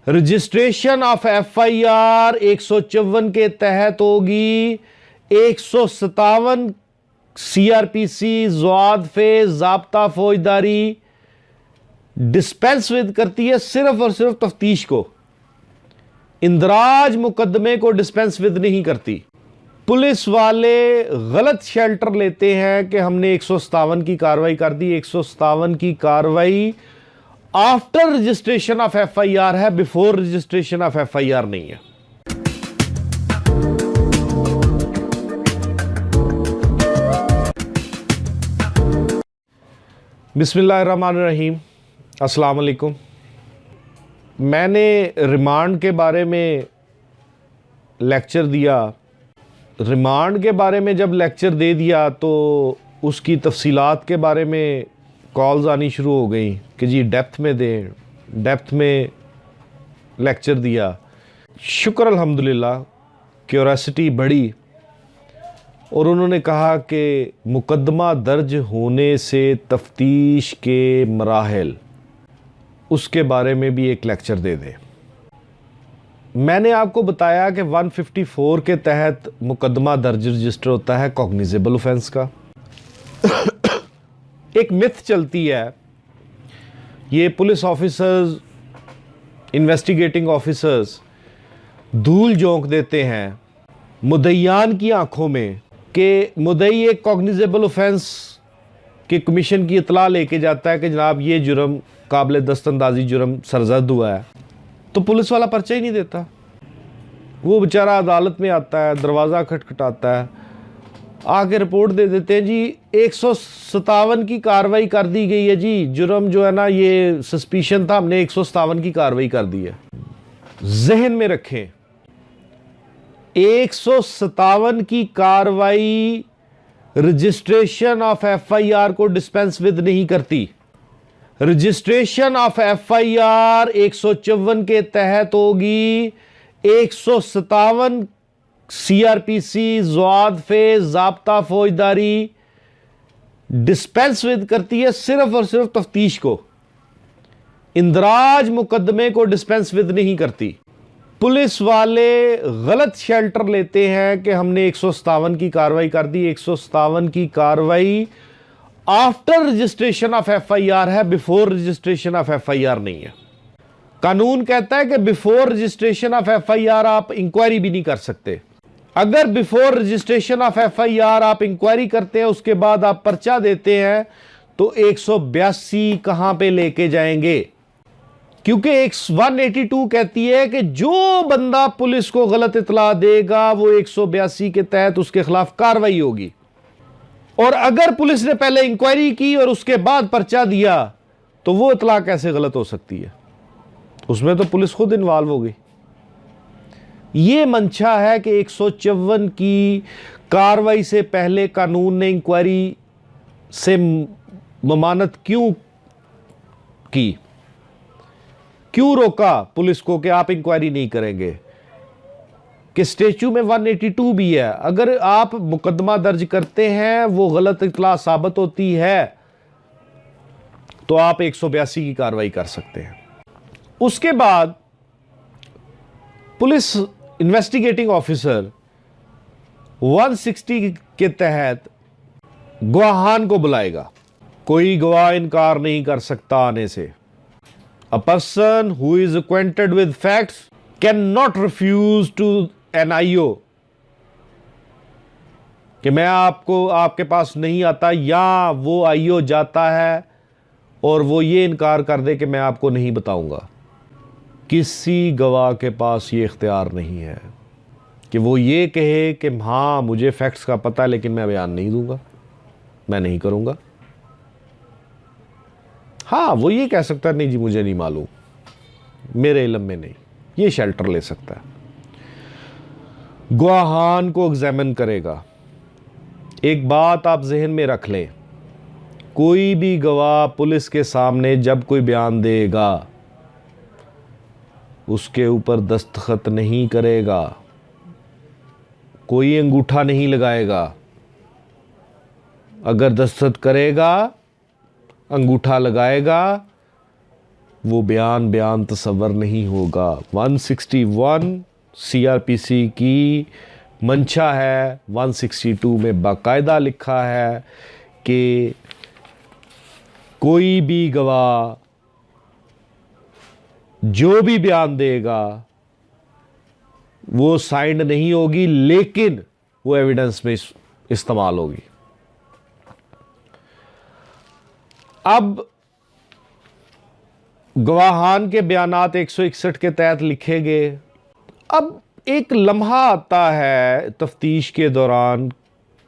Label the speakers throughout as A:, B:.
A: Registration of FIR 154 के तहत होगी। 157 CRPC ज़वाद फे ज़ाब्ता फौजदारी डिस्पेंस विद करती है सिर्फ और सिर्फ तफ्तीश को, इंदराज मुकदमे को डिस्पेंस विद नहीं करती। पुलिस वाले गलत शेल्टर लेते हैं कि हमने 157 की कार्रवाई कर दी। 157 की कार्रवाई आफ्टर रजिस्ट्रेशन ऑफ FIR है, बिफोर रजिस्ट्रेशन ऑफ FIR नहीं है। बिस्मिल्लाहिर्रहमानिर्रहीम, अस्सलाम वालेकुम। मैंने रिमांड के बारे में लेक्चर दिया। रिमांड के बारे में जब लेक्चर दे दिया तो उसकी तफसीलात के बारे में कॉल्स आनी शुरू हो गई कि जी डेप्थ में दें, डेप्थ में लेक्चर दिया। शुक्र अल्हम्दुलिल्लाह, क्यूरियोसिटी बढ़ी और उन्होंने कहा कि मुकदमा दर्ज होने से तफ्तीश के मराहिल, उसके बारे में भी एक लेक्चर दे दें। मैंने आपको बताया कि 154 के तहत मुकदमा दर्ज रजिस्टर होता है कॉग्निजेबल ऑफेंस का। एक मिथ चलती है, ये पुलिस ऑफिसर्स, इन्वेस्टिगेटिंग ऑफिसर्स धूल झोंक देते हैं मुद्दईयान की आंखों में कि मुद्दई एक कॉग्निजेबल ऑफेंस के कमीशन की इतला लेके जाता है कि जनाब ये जुर्म काबिल दस्तंदाजी जुर्म सरजद हुआ है, तो पुलिस वाला पर्चा ही नहीं देता। वो बेचारा अदालत में आता है, दरवाज़ा खटखटाता है, आके रिपोर्ट दे देते हैं जी 157 की कार्रवाई कर दी गई है जी, जुर्म जो है ना ये सस्पिशन था, हमने 157 की कार्रवाई कर दी है। जहन में रखें, 157 की कार्रवाई रजिस्ट्रेशन ऑफ FIR को डिस्पेंस विद नहीं करती। रजिस्ट्रेशन ऑफ FIR 154 के तहत होगी। 157 CRPC ज़वाद फे ज़ाब्ता फौजदारी डिस्पेंस विद करती है सिर्फ और सिर्फ तफ्तीश को, इंदराज मुकदमे को डिस्पेंस विद नहीं करती। पुलिस वाले गलत शेल्टर लेते हैं कि हमने 157 की कार्रवाई कर दी। 157 की कार्रवाई आफ्टर रजिस्ट्रेशन ऑफ FIR है, बिफोर रजिस्ट्रेशन ऑफ FIR नहीं है। कानून कहता है कि बिफोर रजिस्ट्रेशन ऑफ FIR आप इंक्वायरी भी नहीं कर सकते। अगर बिफोर रजिस्ट्रेशन ऑफ FIR आप इंक्वायरी करते हैं, उसके बाद आप पर्चा देते हैं, तो 182 कहां पे लेके जाएंगे? क्योंकि 182 कहती है कि जो बंदा पुलिस को गलत इतला देगा वो 182 के तहत उसके खिलाफ कार्रवाई होगी। और अगर पुलिस ने पहले इंक्वायरी की और उसके बाद पर्चा दिया तो वो इतला कैसे गलत हो सकती है? उसमें तो पुलिस खुद इन्वॉल्व हो गई। ये मंशा है कि 154 की कार्रवाई से पहले कानून ने इंक्वायरी से ममानत क्यों की, क्यों रोका पुलिस को कि आप इंक्वायरी नहीं करेंगे? कि स्टेचू में 182 भी है, अगर आप मुकदमा दर्ज करते हैं वो गलत इतला साबित होती है तो आप 182 की कार्रवाई कर सकते हैं। उसके बाद पुलिस इन्वेस्टिगेटिंग ऑफिसर 160 के तहत गवाहान को बुलाएगा। कोई गवाह इनकार नहीं कर सकता आने से। A person who is acquainted with facts cannot refuse to an IO कि मैं आपके पास नहीं आता, या वो IO जाता है और वो ये इनकार कर दे कि मैं आपको नहीं बताऊंगा। किसी गवाह के पास ये इख्तियार नहीं है कि वो ये कहे कि हाँ मुझे फैक्ट्स का पता है लेकिन मैं बयान नहीं दूंगा, मैं नहीं करूंगा। हाँ, वो ये कह सकता है नहीं जी मुझे नहीं मालूम, मेरे इल्म में नहीं, ये शेल्टर ले सकता है। गवाहान को एग्जामिन करेगा। एक बात आप जहन में रख लें, कोई भी गवाह पुलिस के सामने जब कोई बयान देगा उसके ऊपर दस्तखत नहीं करेगा, कोई अंगूठा नहीं लगाएगा। अगर दस्तखत करेगा, अंगूठा लगाएगा वो बयान बयान तसव्वुर नहीं होगा। 161 सीआरपीसी की मंशा है, 162 में बाकायदा लिखा है कि कोई भी गवाह जो भी बयान देगा वो साइंड नहीं होगी, लेकिन वो एविडेंस में इस्तेमाल होगी। अब गवाहान के बयानात 161 के तहत लिखे गए। अब एक लम्हा आता है तफ्तीश के दौरान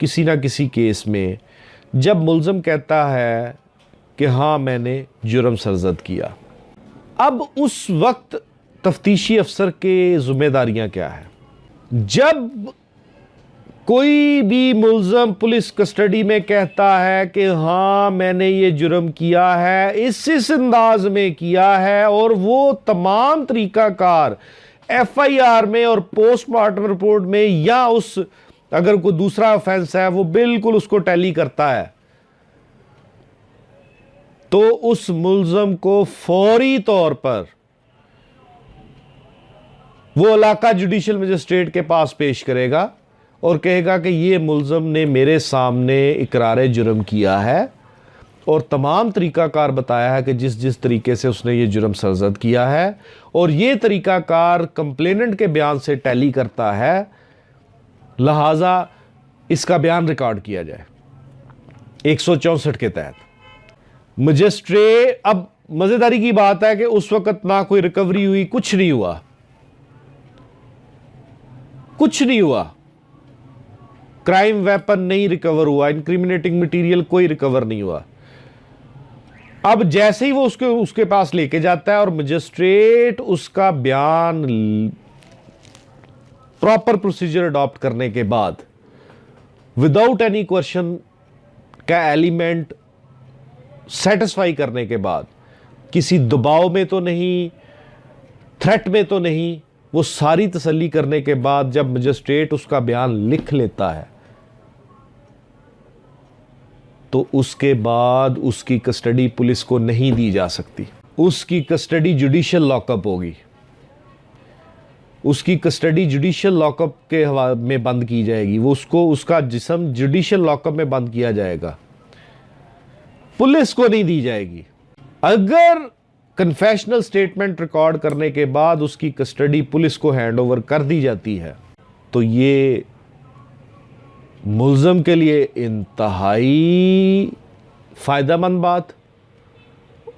A: किसी ना किसी केस में, जब मुल्ज़िम कहता है कि हाँ मैंने जुर्म सरज़द किया। अब उस वक्त तफ्तीशी अफसर के ज़िम्मेदारियां क्या है? जब कोई भी मुल्ज़िम पुलिस कस्टडी में कहता है कि हाँ मैंने ये जुर्म किया है, इस अंदाज में किया है, और वो तमाम तरीक़ाकार एफआईआर में और पोस्टमार्टम रिपोर्ट में या उस अगर कोई दूसरा ऑफेंस है वो बिल्कुल उसको टैली करता है, तो उस मुल्ज़िम को फौरी तौर पर वो इलाका जुडिशल मजिस्ट्रेट के पास पेश करेगा और कहेगा कि ये मुल्ज़िम ने मेरे सामने इकरार जुर्म किया है और तमाम तरीक़ाकार बताया है कि जिस जिस तरीके से उसने ये जुर्म सरज़द किया है, और ये तरीक़ाकार कंप्लेनेंट के बयान से टैली करता है, लिहाजा इसका बयान रिकॉर्ड किया जाए 164 के तहत। मजिस्ट्रेट, अब मज़ेदारी की बात है कि उस वक़्त ना कोई रिकवरी हुई, कुछ नहीं हुआ, कुछ नहीं हुआ, क्राइम वेपन नहीं रिकवर हुआ, इंक्रिमिनेटिंग मटेरियल कोई रिकवर नहीं हुआ। अब जैसे ही वो उसके पास लेके जाता है और मजिस्ट्रेट उसका बयान प्रॉपर प्रोसीजर अडॉप्ट करने के बाद विदाउट एनी क्वेश्चन का एलिमेंट सेटिस्फाई करने के बाद, किसी दबाव में तो नहीं, थ्रेट में तो नहीं, वो सारी तसल्ली करने के बाद जब मजिस्ट्रेट उसका बयान लिख लेता है तो उसके बाद उसकी कस्टडी पुलिस को नहीं दी जा सकती। उसकी कस्टडी जुडिशियल लॉकअप होगी, उसकी कस्टडी जुडिशियल लॉकअप के में बंद की जाएगी, वो उसका जिस्म जुडिशियल लॉकअप में बंद किया जाएगा, पुलिस को नहीं दी जाएगी। अगर कन्फेशनल स्टेटमेंट रिकॉर्ड करने के बाद उसकी कस्टडी पुलिस को हैंड ओवर कर दी जाती है तो ये मुल्ज़िम के लिए इंतहाई फ़ायदेमंद बात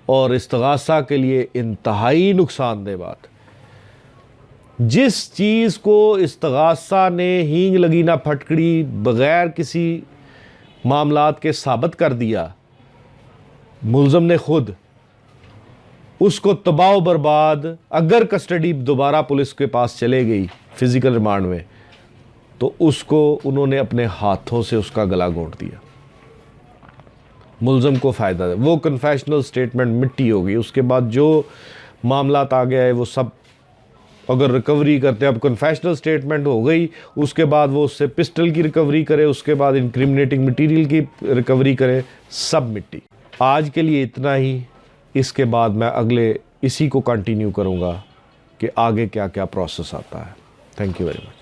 A: और इस्तिग़ासा के लिए इंतहाई नुकसानदेह बात। जिस चीज़ को इस्तिग़ासा ने हींग लगी ना फटकड़ी बग़ैर किसी मामलात के साबित कर दिया, मुल्ज़िम ने खुद उसको तबाह बर्बाद, अगर कस्टडी दोबारा पुलिस के पास चले गई फिज़िकल रिमांड में तो उसको उन्होंने अपने हाथों से उसका गला घोंट दिया। मुल्ज़िम को फ़ायदा है, वो कन्फेशनल स्टेटमेंट मिट्टी हो गई, उसके बाद जो मामलात आ गया है वो सब अगर रिकवरी करते, अब कन्फेशनल स्टेटमेंट हो गई, उसके बाद वो उससे पिस्टल की रिकवरी करे, उसके बाद इंक्रिमिनेटिंग मटेरियल की रिकवरी करे, सब मिट्टी। आज के लिए इतना ही, इसके बाद मैं अगले इसी को कंटिन्यू करूँगा कि आगे क्या क्या प्रोसेस आता है। Thank you very much.